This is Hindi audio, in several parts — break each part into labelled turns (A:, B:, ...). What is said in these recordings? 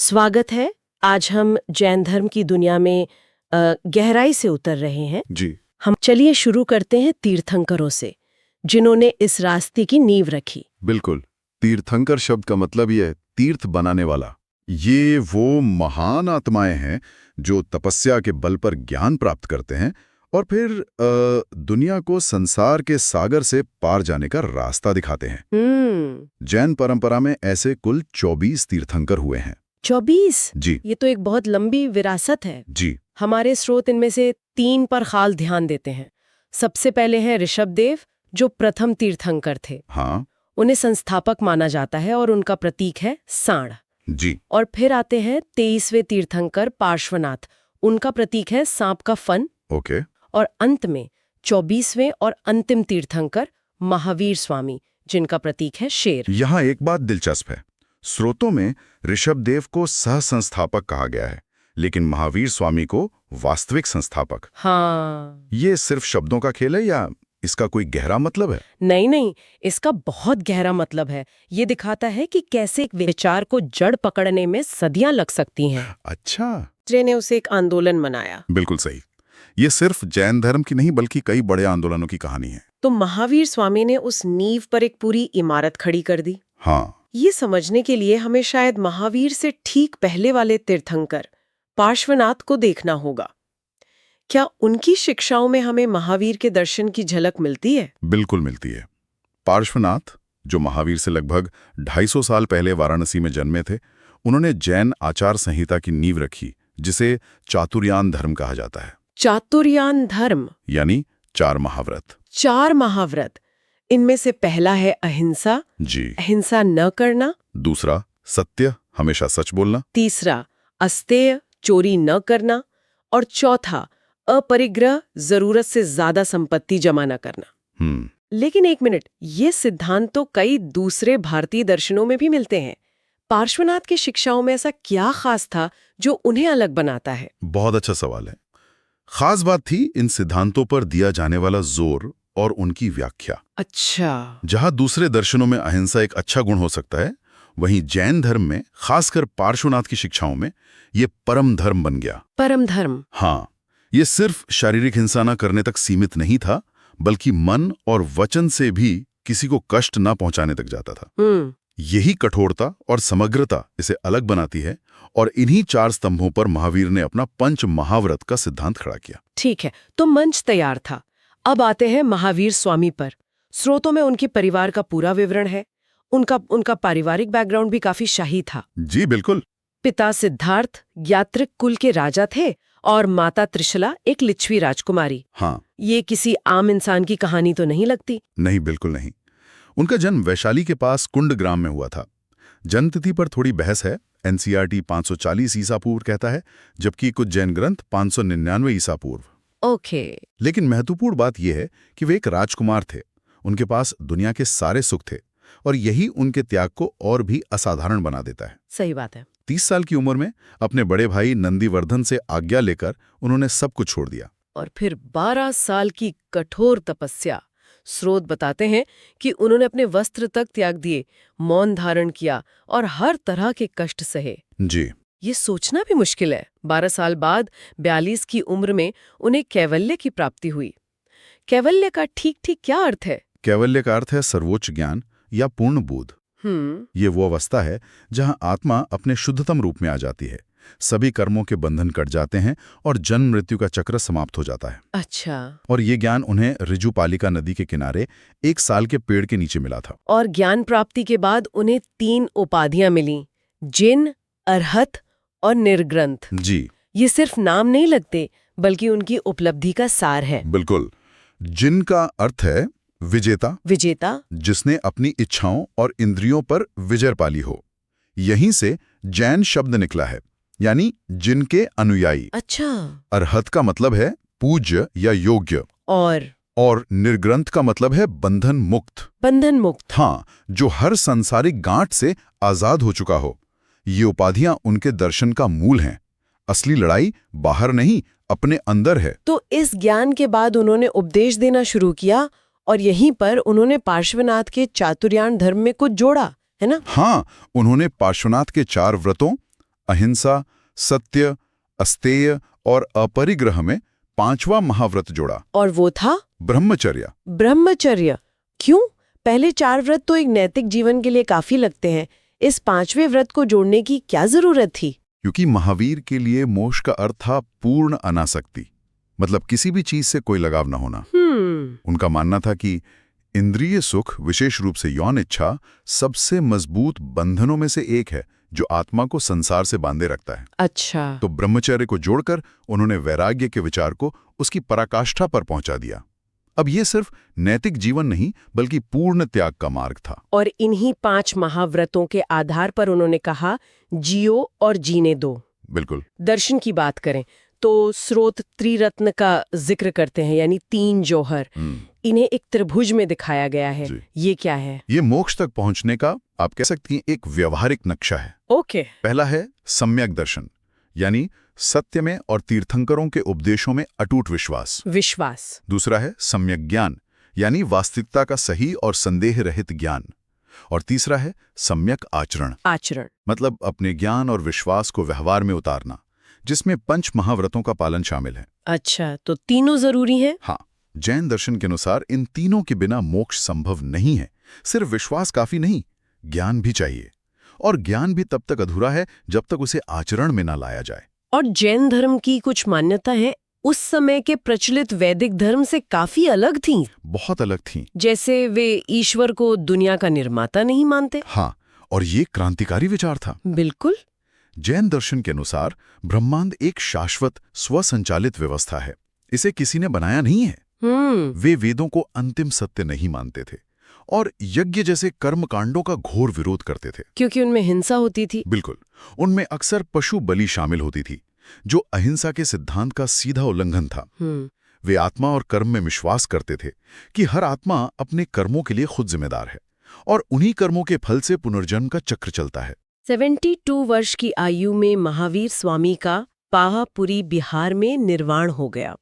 A: स्वागत है। आज हम जैन धर्म की दुनिया में गहराई से उतर रहे हैं।
B: जी
A: हम चलिए शुरू करते हैं तीर्थंकरों से, जिन्होंने इस रास्ते की नींव रखी।
B: बिल्कुल। तीर्थंकर शब्द का मतलब ये है तीर्थ बनाने वाला। ये वो महान आत्माएं हैं जो तपस्या के बल पर ज्ञान प्राप्त करते हैं और फिर दुनिया को संसार के सागर से पार जाने का रास्ता दिखाते हैं। जैन परंपरा में ऐसे कुल 24 तीर्थंकर हुए हैं।
A: 24?
B: जी
A: ये तो एक बहुत लंबी विरासत है।
B: जी
A: हमारे स्रोत इनमें से 3 पर खास ध्यान देते हैं। सबसे पहले हैं ऋषभदेव, जो प्रथम तीर्थंकर थे।
B: हाँ
A: उन्हें संस्थापक माना जाता है और उनका प्रतीक है सांड।
B: जी
A: और फिर आते हैं 23वें तीर्थंकर पार्श्वनाथ, उनका प्रतीक है सांप का फन।
B: ओके
A: और अंत में 24वें और अंतिम तीर्थंकर महावीर स्वामी, जिनका प्रतीक है शेर।
B: यहाँ एक बात दिलचस्प है। स्रोतों में ऋषभदेव को सह संस्थापक कहा गया है, लेकिन महावीर स्वामी को वास्तविक संस्थापक।
A: हाँ,
B: ये सिर्फ शब्दों का खेल है या इसका कोई गहरा मतलब है?
A: नहीं, इसका बहुत गहरा मतलब है। ये दिखाता है कि कैसे एक विचार को जड़ पकड़ने में सदियां लग सकती हैं।
B: अच्छा,
A: ट्रे ने उसे एक आंदोलन बनाया।
B: बिल्कुल सही। ये सिर्फ जैन धर्म की नहीं बल्कि कई बड़े आंदोलनों की कहानी है।
A: तो महावीर स्वामी ने उस नींव पर एक पूरी इमारत खड़ी कर दी।
B: हाँ
A: ये समझने के लिए हमें शायद महावीर से ठीक पहले वाले तीर्थंकर पार्श्वनाथ को देखना होगा। क्या उनकी शिक्षाओं में हमें महावीर के दर्शन की झलक मिलती है?
B: बिल्कुल मिलती है। पार्श्वनाथ, जो महावीर से लगभग 250 साल पहले वाराणसी में जन्मे थे, उन्होंने जैन आचार संहिता की नींव रखी, जिसे चातुर्यान धर्म कहा जाता है।
A: चातुर्यान धर्म
B: यानी 4 महाव्रत।
A: 4 महाव्रत। इनमें से पहला है अहिंसा,
B: जी।
A: अहिंसा न करना।
B: दूसरा सत्य, हमेशा सच बोलना।
A: तीसरा अस्तेय, चोरी न करना। और चौथा अपरिग्रह, जरूरत से ज्यादा संपत्ति जमा न करना। लेकिन एक मिनट, ये सिद्धांत तो कई दूसरे भारतीय दर्शनों में भी मिलते हैं। पार्श्वनाथ की शिक्षाओं में ऐसा क्या खास था जो उन्हें अलग बनाता है?
B: बहुत अच्छा सवाल है। खास बात थी इन सिद्धांतों पर दिया जाने वाला जोर और उनकी व्याख्या।
A: अच्छा।
B: जहां दूसरे दर्शनों में अहिंसा एक अच्छा गुण हो सकता है, वहीं जैन धर्म में, खासकर पार्श्वनाथ की शिक्षाओं में, ये परम धर्म बन गया।
A: परम धर्म?
B: हाँ, ये सिर्फ शारीरिक हिंसा न करने तक सीमित नहीं था, बल्कि मन और वचन से भी किसी को कष्ट न पहुंचाने तक जाता था। यही कठोरता और समग्रता इसे अलग बनाती है, और इन्हीं 4 स्तंभों पर महावीर ने अपना पंच महाव्रत का सिद्धांत खड़ा किया।
A: ठीक है, तो मंच तैयार था। अब आते हैं महावीर स्वामी पर। स्रोतों में उनके परिवार का पूरा विवरण है। उनका पारिवारिक बैकग्राउंड भी काफी शाही था।
B: जी बिल्कुल।
A: पिता सिद्धार्थ यात्रिक कुल के राजा थे और माता त्रिशला एक लिच्छवी राजकुमारी।
B: हाँ,
A: ये किसी आम इंसान की कहानी तो नहीं लगती।
B: नहीं, बिल्कुल नहीं। उनका जन्म वैशाली के पास कुंड ग्राम में हुआ था। जन्मतिथि पर थोड़ी बहस है। एनसीईआरटी 540 ईसा पूर्व कहता है, जबकि कुछ जैन ग्रंथ 599 ईसा पूर्व।
A: ओके।
B: लेकिन महत्वपूर्ण बात यह है कि वे एक राजकुमार थे। उनके पास दुनिया के सारे सुख थे, और यही उनके त्याग को और भी असाधारण बना देता है।
A: सही बात है।
B: 30 साल की उम्र में अपने बड़े भाई नंदीवर्धन से आज्ञा लेकर उन्होंने सब कुछ छोड़ दिया।
A: और फिर 12 साल की कठोर तपस्या। स्रोत बताते हैं कि उन्होंने अपने वस्त्र तक त्याग दिए, मौन धारण किया और हर तरह के कष्ट सहे।
B: जी।
A: ये सोचना भी मुश्किल है। 12 साल बाद 42 की उम्र में उन्हें कैवल्य की प्राप्ति हुई। कैवल्य का ठीक क्या अर्थ है?
B: कैवल्य का अर्थ है सर्वोच्च ज्ञान या पूर्ण बोध। ये वो अवस्था है जहां आत्मा अपने शुद्धतम रूप में आ जाती है, सभी कर्मों के बंधन कट जाते हैं और जन्म मृत्यु का चक्र समाप्त हो जाता है।
A: अच्छा।
B: और ये ज्ञान उन्हें ऋजुपालिका नदी के किनारे एक साल के पेड़ के नीचे मिला था।
A: और ज्ञान प्राप्ति के बाद उन्हें 3 उपाधियां मिली, जिन, अरहत और निर्ग्रंथ।
B: जी।
A: ये सिर्फ नाम नहीं लगते, बल्कि उनकी उपलब्धि का सार है।
B: बिल्कुल। जिन का अर्थ है विजेता, जिसने अपनी इच्छाओं और इंद्रियों पर विजय पाली हो। यहीं से जैन शब्द निकला है, यानी जिनके अनुयायी।
A: अच्छा।
B: अरहत का मतलब है पूज्य या योग्य, और निर्ग्रंथ का मतलब है बंधन मुक्त। हाँ, जो हर सांसारिक गांठ से आजाद हो चुका हो। ये उपाधियां उनके दर्शन का मूल हैं। असली लड़ाई बाहर नहीं, अपने अंदर है।
A: तो इस ज्ञान के बाद उन्होंने उपदेश देना शुरू किया, और यहीं पर उन्होंने पार्श्वनाथ के चातुर्यान धर्म में कुछ जोड़ा, है ना?
B: हाँ, उन्होंने पार्श्वनाथ के 4 व्रतों, अहिंसा, सत्य, अस्तेय और अपरिग्रह में 5वां महाव्रत जोड़ा,
A: और वो था
B: ब्रह्मचर्य।
A: ब्रह्मचर्य। क्यों? पहले 4 व्रत तो एक नैतिक जीवन के लिए काफी लगते हैं। इस 5वें व्रत को जोड़ने की क्या जरूरत थी?
B: क्योंकि महावीर के लिए मोक्ष का अर्थ था पूर्ण अनासक्ति, मतलब किसी भी चीज से कोई लगाव न होना। उनका मानना था कि इंद्रिय सुख, विशेष रूप से यौन इच्छा, सबसे मजबूत बंधनों में से एक है जो आत्मा को संसार से बांधे रखता है।
A: अच्छा।
B: तो ब्रह्मचर्य को जोड़कर उन्होंने वैराग्य के विचार को उसकी पराकाष्ठा पर पहुंचा दिया। अब ये सिर्फ नैतिक जीवन नहीं बल्कि पूर्ण त्याग का मार्ग था।
A: और इन्हीं 5 महाव्रतों के आधार पर उन्होंने कहा, जियो और जीने दो।
B: बिल्कुल।
A: दर्शन की बात करें तो स्रोत त्रिरत्न का जिक्र करते हैं, यानी 3 जौहर। इन्हें एक त्रिभुज में दिखाया गया है। ये क्या है?
B: ये मोक्ष तक पहुंचने का, आप कह सकती हैं, एक व्यवहारिक नक्शा है।
A: ओके।
B: पहला है सम्यक दर्शन, यानी सत्य में और तीर्थंकरों के उपदेशों में अटूट विश्वास। दूसरा है सम्यक ज्ञान, यानी वास्तविकता का सही और संदेह रहित ज्ञान। और तीसरा है सम्यक आचरण, मतलब अपने ज्ञान और विश्वास को व्यवहार में उतारना, जिसमें 5 महाव्रतों का पालन शामिल है।
A: अच्छा, तो तीनों जरूरी हैं?
B: हाँ, जैन दर्शन के अनुसार इन तीनों के बिना मोक्ष संभव नहीं है। सिर्फ विश्वास काफी नहीं, ज्ञान भी चाहिए। और ज्ञान भी तब तक अधूरा है जब तक उसे आचरण में ना लाया जाए।
A: और जैन धर्म की कुछ मान्यता है उस समय के प्रचलित वैदिक धर्म से काफी अलग थीं।
B: बहुत अलग थीं।
A: जैसे वे ईश्वर को दुनिया का निर्माता नहीं मानते।
B: हाँ, और ये क्रांतिकारी विचार था।
A: बिल्कुल।
B: जैन दर्शन के अनुसार ब्रह्मांड एक शाश्वत स्वसंचालित व्यवस्था है, इसे किसी ने बनाया नहीं है। वे वेदों को अंतिम सत्य नहीं मानते थे और यज्ञ जैसे कर्म कांडों का घोर विरोध करते थे,
A: क्योंकि उनमें हिंसा होती थी।
B: बिल्कुल। उनमें अक्सर पशु बलि शामिल होती थी, जो अहिंसा के सिद्धांत का सीधा उल्लंघन था। वे आत्मा और कर्म में विश्वास करते थे कि हर आत्मा अपने कर्मों के लिए खुद जिम्मेदार है और उन्हीं कर्मों के फल से पुनर्जन्म का चक्र चलता है।
A: 72 वर्ष की आयु में महावीर स्वामी का पावापुरी बिहार में निर्वाण हो गया।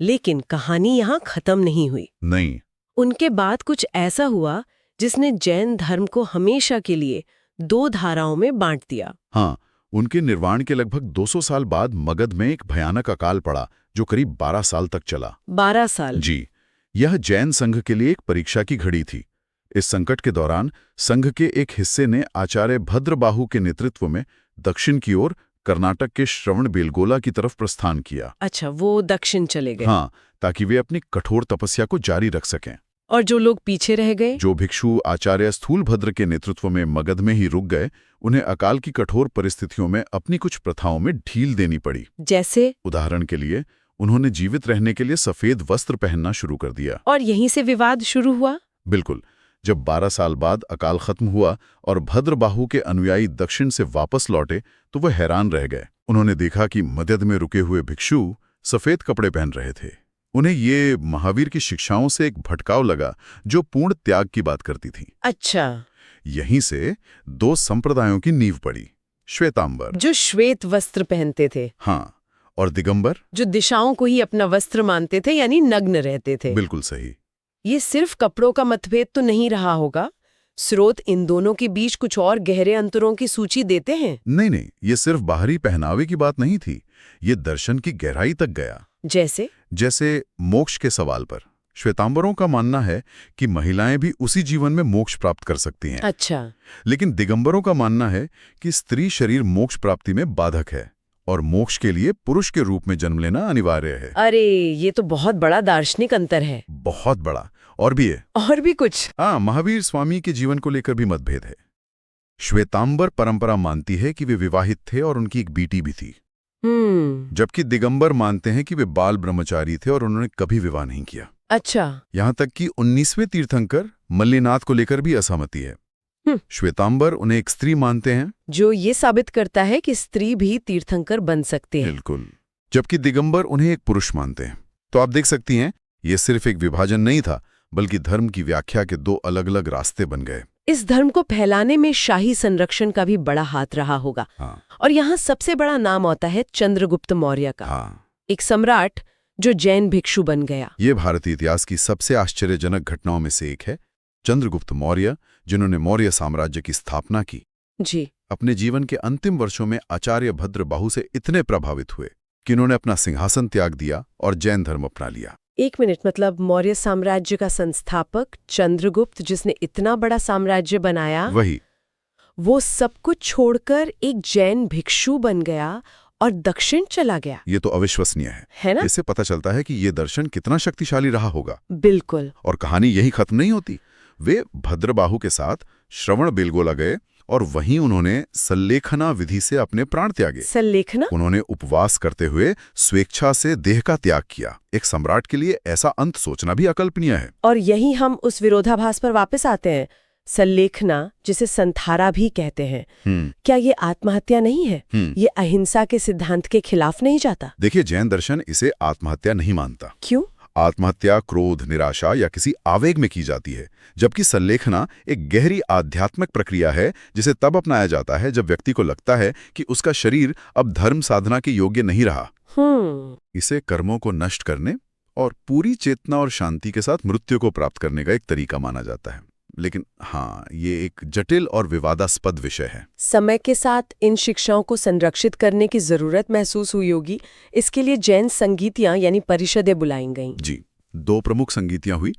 A: लेकिन कहानी यहाँ खत्म नहीं हुई।
B: नहीं।
A: उनके बाद कुछ ऐसा हुआ जिसने जैन धर्म को हमेशा के लिए 2 धाराओं में बांट दिया।
B: हाँ, उनके निर्वाण के लगभग 200 साल बाद मगध में एक भयानक अकाल पड़ा जो करीब 12 साल तक चला।
A: 12 साल?
B: जी। यह जैन संघ के लिए एक परीक्षा की घड़ी थी। इस संकट के दौरान संघ के एक हिस्से ने आचार्य भद्रबाहु के नेतृत्व में दक्षिण की ओर कर्नाटक के श्रवणबेलगोला की तरफ प्रस्थान किया।
A: अच्छा, वो दक्षिण चले गए।
B: हाँ, ताकि वे अपनी कठोर तपस्या को जारी रख सकें।
A: और जो लोग पीछे रह गए,
B: जो भिक्षु आचार्य स्थूलभद्र के नेतृत्व में मगध में ही रुक गए, उन्हें अकाल की कठोर परिस्थितियों में अपनी कुछ प्रथाओं में ढील देनी पड़ी।
A: जैसे?
B: उदाहरण के लिए, उन्होंने जीवित रहने के लिए सफेद वस्त्र पहनना शुरू कर दिया।
A: और यहीं से विवाद शुरू हुआ?
B: बिल्कुल। जब 12 साल बाद अकाल खत्म हुआ और भद्रबाहु के अनुयायी दक्षिण से वापस लौटे तो वह हैरान रह गए। उन्होंने देखा कि मगध में रुके हुए भिक्षु सफेद कपड़े पहन रहे थे। उन्हें ये महावीर की शिक्षाओं से एक भटकाव लगा जो पूर्ण त्याग की बात करती थी।
A: अच्छा।
B: यहीं से 2 संप्रदायों की नींव पड़ी। श्वेतांबर,
A: जो श्वेत वस्त्र पहनते थे।
B: हाँ, और दिगंबर,
A: जो दिशाओं को ही अपना वस्त्र मानते थे, यानी नग्न रहते थे।
B: बिल्कुल सही।
A: ये सिर्फ कपड़ों का मतभेद तो नहीं रहा होगा। स्रोत इन दोनों के बीच कुछ और गहरे अंतरों की सूची देते हैं।
B: नहीं, ये सिर्फ बाहरी पहनावे की बात नहीं थी, ये दर्शन की गहराई तक गया। जैसे मोक्ष के सवाल पर श्वेतांबरों का मानना है कि महिलाएं भी उसी जीवन में मोक्ष प्राप्त कर सकती हैं।
A: अच्छा।
B: लेकिन दिगंबरों का मानना है कि स्त्री शरीर मोक्ष प्राप्ति में बाधक है और मोक्ष के लिए पुरुष के रूप में जन्म लेना अनिवार्य है।
A: अरे, ये तो बहुत बड़ा दार्शनिक अंतर है।
B: बहुत बड़ा। और भी है।
A: और भी कुछ?
B: हाँ, महावीर स्वामी के जीवन को लेकर भी मतभेद है। श्वेतांबर परंपरा मानती है कि वे विवाहित थे और उनकी एक बेटी भी थी। जबकि दिगंबर मानते हैं कि वे बाल ब्रह्मचारी थे और उन्होंने कभी विवाह नहीं किया।
A: अच्छा।
B: यहाँ तक कि 19वें तीर्थंकर मल्लिनाथ को लेकर भी असहमति है। श्वेतांबर उन्हें एक स्त्री मानते हैं,
A: जो ये साबित करता है कि स्त्री भी तीर्थंकर बन सकते हैं।
B: बिल्कुल। जबकि दिगंबर उन्हें एक पुरुष मानते हैं। तो आप देख सकती हैं, ये सिर्फ एक विभाजन नहीं था, बल्कि धर्म की व्याख्या के 2 अलग अलग रास्ते बन गए।
A: इस धर्म को फैलाने में शाही संरक्षण का भी बड़ा हाथ रहा होगा।
B: हाँ।
A: और यहाँ सबसे बड़ा नाम आता है चंद्रगुप्त मौर्य का।
B: हाँ।
A: एक सम्राट जो जैन भिक्षु बन गया।
B: ये भारतीय इतिहास की सबसे आश्चर्यजनक घटनाओं में से एक है। चंद्रगुप्त मौर्य, जिन्होंने मौर्य साम्राज्य की स्थापना की,
A: जी।
B: अपने जीवन के अंतिम वर्षों में आचार्य भद्रबाहु से इतने प्रभावित हुए कि उन्होंने अपना सिंहासन त्याग दिया और जैन धर्म अपना लिया।
A: एक मिनट, मतलब मौर्य साम्राज्य का संस्थापक चंद्रगुप्त, जिसने इतना बड़ा साम्राज्य बनाया,
B: वही।
A: वो सब कुछ छोड़कर एक जैन भिक्षु बन गया और दक्षिण चला गया।
B: ये तो अविश्वसनीय है
A: ना?
B: इससे पता चलता है कि ये दर्शन कितना शक्तिशाली रहा होगा।
A: बिल्कुल।
B: और कहानी यही खत्म नहीं होती। वे भद्रबाहु के साथ श्रवण बेलगोला गए और वहीं उन्होंने सल्लेखना विधि से अपने प्राण त्यागे।
A: सल्लेखना?
B: उन्होंने उपवास करते हुए स्वेच्छा से देह का त्याग किया। एक सम्राट के लिए ऐसा अंत सोचना भी अकल्पनीय है।
A: और यही हम उस विरोधाभास पर वापस आते हैं। सल्लेखना, जिसे संथारा भी कहते हैं, क्या ये आत्महत्या नहीं है? ये अहिंसा के सिद्धांत के खिलाफ नहीं जाता?
B: देखिए, जैन दर्शन इसे आत्महत्या नहीं मानता।
A: क्यों?
B: आत्महत्या क्रोध, निराशा या किसी आवेग में की जाती है, जबकि सल्लेखना एक गहरी आध्यात्मिक प्रक्रिया है जिसे तब अपनाया जाता है जब व्यक्ति को लगता है कि उसका शरीर अब धर्म साधना के योग्य नहीं रहा। इसे कर्मों को नष्ट करने और पूरी चेतना और शांति के साथ मृत्यु को प्राप्त करने का एक तरीका माना जाता है। लेकिन हाँ, ये एक जटिल और विवादास्पद विषय है।
A: समय के साथ इन शिक्षाओं को संरक्षित करने की जरूरत महसूस हुई होगी। इसके लिए जैन संगीतियां यानी परिषदें बुलाई गईं।
B: जी, 2 प्रमुख संगीतियां हुई।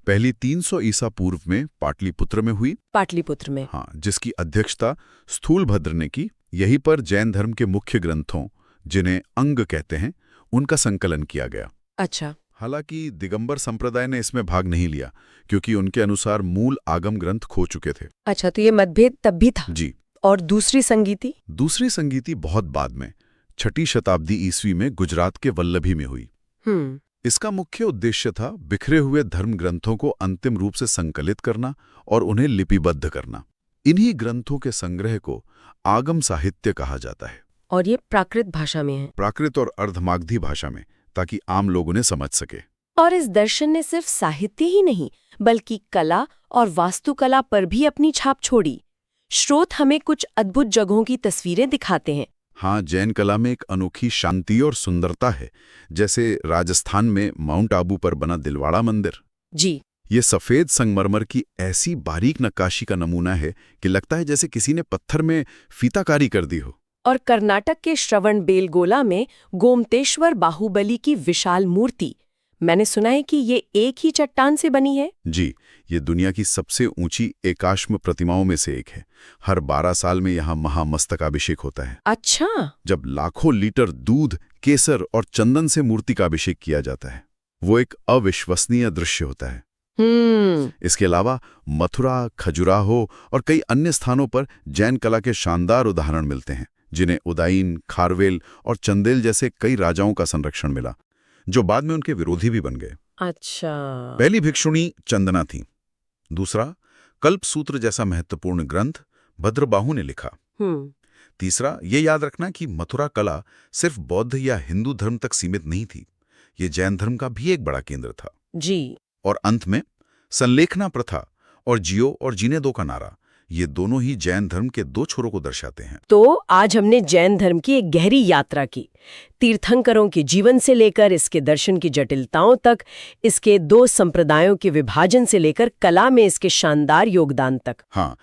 B: पहली 300 ईसा पूर्व में पाटलिपुत्र में हुई।
A: पाटलिपुत्र में?
B: हाँ, जिसकी अध्यक्षता स्थूलभद्र ने की। यहीं पर जैन धर्म के मुख्य ग्रंथों, जिन्हें अंग कहते हैं, उनका संकलन किया गया।
A: अच्छा।
B: हालांकि दिगंबर संप्रदाय ने इसमें भाग नहीं लिया, क्योंकि उनके अनुसार मूल आगम ग्रंथ खो चुके थे।
A: अच्छा, तो ये मतभेद तब भी था?
B: जी।
A: और दूसरी संगीति?
B: दूसरी संगीति बहुत बाद में 6ठी शताब्दी ईस्वी में गुजरात के वल्लभी में हुई। इसका मुख्य उद्देश्य था बिखरे हुए धर्म ग्रंथों को अंतिम रूप से संकलित करना और उन्हें लिपिबद्ध करना। इन्हीं ग्रंथों के संग्रह को आगम साहित्य कहा जाता है।
A: और ये प्राकृत भाषा में है?
B: प्राकृत और अर्धमागधी भाषा में, ताकि आम लोग उन्हें समझ सके।
A: और इस दर्शन ने सिर्फ साहित्य ही नहीं, बल्कि कला और वास्तुकला पर भी अपनी छाप छोड़ी। स्रोत हमें कुछ अद्भुत जगहों की तस्वीरें दिखाते हैं।
B: हाँ, जैन कला में एक अनोखी शांति और सुंदरता है, जैसे राजस्थान में माउंट आबू पर बना दिलवाड़ा मंदिर।
A: जी।
B: ये सफेद संगमरमर की ऐसी बारीक नक्काशी का नमूना है कि लगता है जैसे किसी ने पत्थर में फीताकारी कर दी हो।
A: और कर्नाटक के श्रवण बेलगोला में गोमतेश्वर बाहुबली की विशाल मूर्ति, मैंने सुना है कि ये एक ही चट्टान से बनी है।
B: जी, ये दुनिया की सबसे ऊंची एकाश्म प्रतिमाओं में से एक है। हर 12 साल में यहाँ महामस्तकाभिषेक होता है।
A: अच्छा।
B: जब लाखों लीटर दूध, केसर और चंदन से मूर्ति का अभिषेक किया जाता है, वो एक अविश्वसनीय दृश्य होता है। इसके अलावा मथुरा, खजुराहो और कई अन्य स्थानों पर जैन कला के शानदार उदाहरण मिलते हैं, जिन्हें उदाईन, खारवेल और चंदेल जैसे कई राजाओं का संरक्षण मिला, जो बाद में उनके विरोधी भी बन गए।
A: अच्छा।
B: पहली भिक्षुणी चंदना थी। दूसरा, कल्पसूत्र जैसा महत्वपूर्ण ग्रंथ भद्रबाहु ने लिखा। तीसरा, ये याद रखना कि मथुरा कला सिर्फ बौद्ध या हिंदू धर्म तक सीमित नहीं थी, ये जैन धर्म का भी एक बड़ा केंद्र था।
A: जी।
B: और अंत में संलेखना प्रथा और जियो और जीने दो का नारा, ये दोनों ही जैन धर्म के 2 छोरों को दर्शाते हैं।
A: तो आज हमने जैन धर्म की एक गहरी यात्रा की, तीर्थंकरों के जीवन से लेकर इसके दर्शन की जटिलताओं तक, इसके 2 संप्रदायों के विभाजन से लेकर कला में इसके शानदार योगदान तक।
B: हाँ,